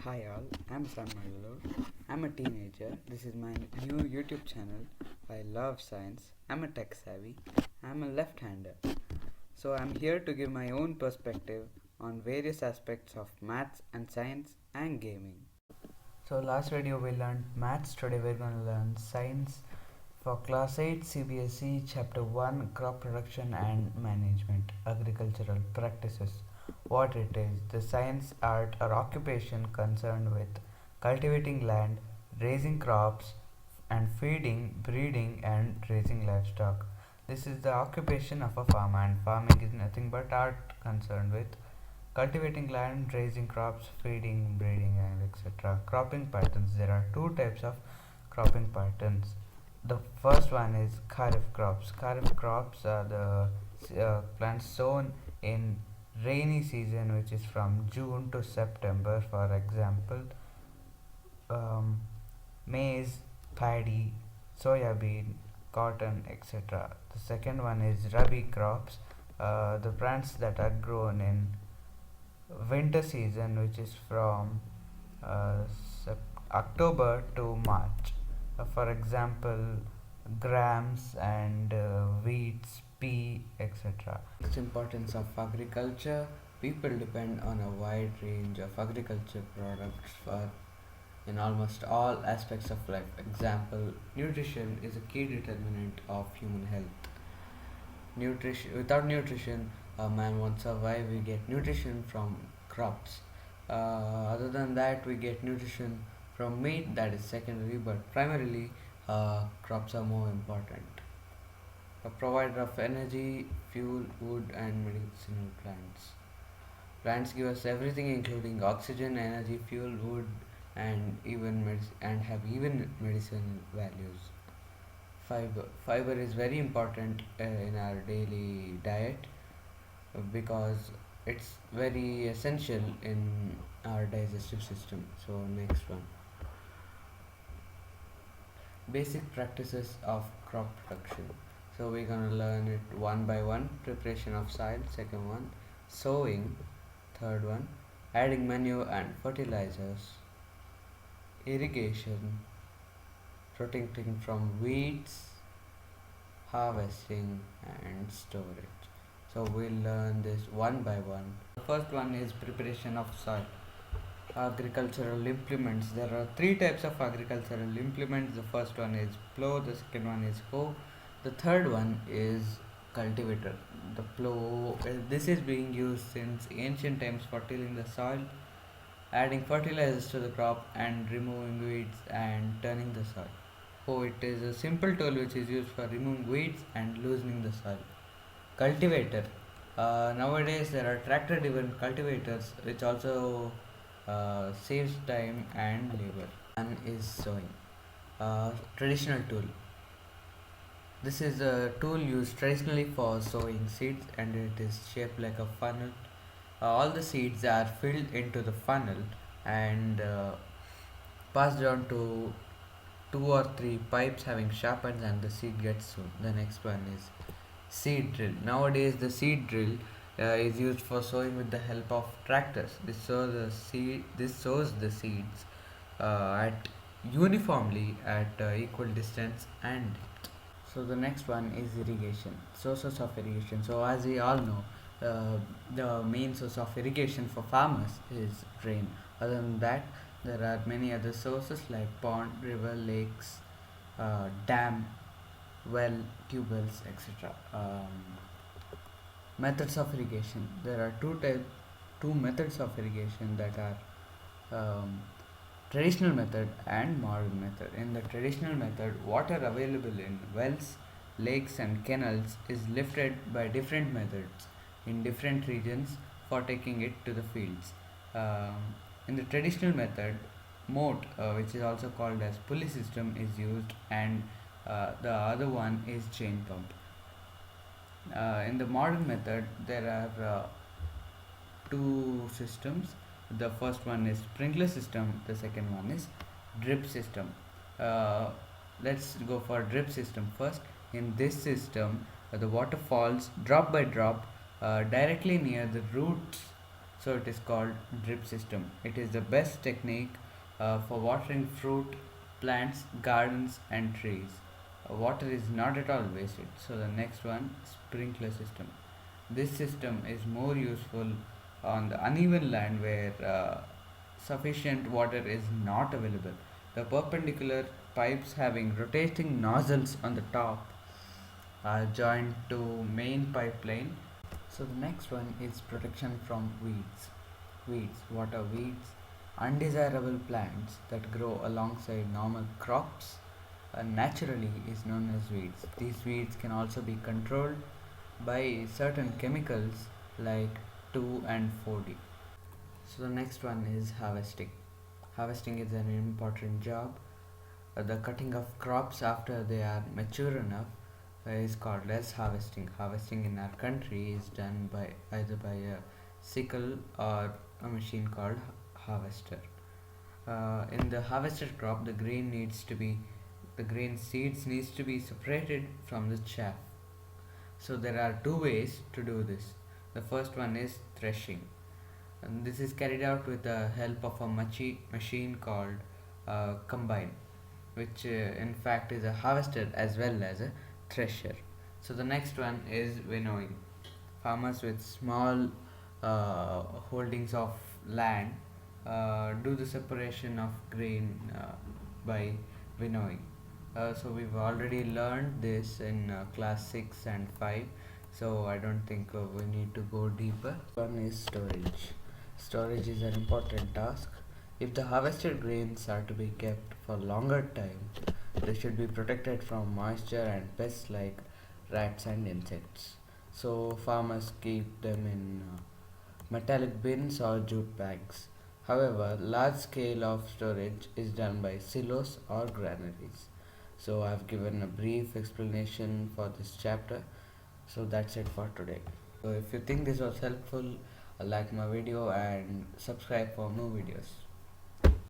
Hi all, I'm Sam Malur. I'm a teenager. This is my new YouTube channel. I love science. I'm a tech savvy. I'm a left-hander. So I'm here to give my own perspective on various aspects of maths and science and gaming. So last video we learned maths. Today we're going to learn science for class 8 CBSE chapter 1 crop production and management agricultural practices. What it is: the science, art or occupation concerned with cultivating land, raising crops and feeding, breeding and raising livestock. This is the occupation of a farmer, and farming is nothing but art concerned with cultivating land, raising crops, feeding, breeding, and etc. Cropping patterns. There are two types of cropping patterns. The first one is kharif crops. Kharif crops are the plants sown in rainy season, which is from June to September. For example, um, maize, paddy, soya bean, cotton, etc. The second one is rabi crops, the plants that are grown in winter season, which is from uh, October to March. For example, grams and wheats, pea, etc. Next, importance of agriculture. People depend on a wide range of agriculture products for in almost all aspects of life. Example, nutrition is a key determinant of human health. Nutrition Without nutrition, a man won't survive. We get nutrition from crops. Other than that, we get nutrition from meat, that is secondary, but primarily crops are more important. A provider of energy, fuel, wood, and medicinal plants. Plants give us everything, including oxygen, energy, fuel, wood, and have even medicinal values. Fiber is very important in our daily diet because it's very essential in our digestive system. So next one, basic practices of crop production. So we're gonna learn it one by one. Preparation of soil, second one, sowing, third one, adding manure and fertilizers, irrigation, protecting from weeds, harvesting and storage. So we'll learn this one by one. The first one is preparation of soil. Agricultural implements. There are three types of agricultural implements. The first one is plow, the second one is hoe, the third one is cultivator. The plow, this is being used since ancient times for tilling the soil, adding fertilizers to the crop and removing weeds and turning the soil. Hoe, it is a simple tool which is used for removing weeds and loosening the soil. Cultivator. Nowadays there are tractor driven cultivators which also saves time and labor. One is sowing. Traditional tool. This is a tool used traditionally for sowing seeds, and it is shaped like a funnel. All the seeds are filled into the funnel and passed on to two or three pipes having sharpens, and the seed gets sown. The next one is seed drill. Nowadays, the seed drill is used for sowing with the help of tractors. This sows the seeds at uniformly at equal distance and depth. So the next one is irrigation. Sources of irrigation. So as we all know, the main source of irrigation for farmers is rain. Other than that, there are many other sources like pond, river, lakes, dam, well, tube wells, etc. Methods of irrigation. There are two methods of irrigation that are traditional method and modern method. In the traditional method, water available in wells, lakes, and canals is lifted by different methods in different regions for taking it to the fields. In the traditional method, moat, which is also called as pulley system, is used, and the other one is chain pump. In the modern method, there are two systems. The first one is sprinkler system, the second one is drip system. Uh, let's go for drip system first. In this system, the water falls drop by drop directly near the roots So it is called drip system. It is the best technique for watering fruit, plants, gardens and trees. Water is not at all wasted. So the next one, sprinkler system. This system is more useful on the uneven land where sufficient water is not available. The perpendicular pipes having rotating nozzles on the top are joined to main pipeline. So the next one is protection from weeds. Weeds, what are weeds? Undesirable plants that grow alongside normal crops naturally is known as weeds. These weeds can also be controlled by certain chemicals like 2 and 4D. So the next one is harvesting. Harvesting is an important job. The cutting of crops after they are mature enough is called as harvesting. Harvesting in our country is done by either by a sickle or a machine called harvester. In the harvested crop, the grain seeds needs to be separated from the chaff. So there are two ways to do this. The first one is threshing, and this is carried out with the help of a machine called combine, which in fact is a harvester as well as a thresher. So the next one is winnowing. Farmers with small holdings of land do the separation of grain by winnowing. So we've already learned this in class 6 and 5, so I don't think we need to go deeper. One is storage. Storage is an important task. If the harvested grains are to be kept for longer time, they should be protected from moisture and pests like rats and insects. So farmers keep them in metallic bins or jute bags. However, large scale of storage is done by silos or granaries. So I've given a brief explanation for this chapter. So that's it for today. So if you think this was helpful, like my video and subscribe for more videos.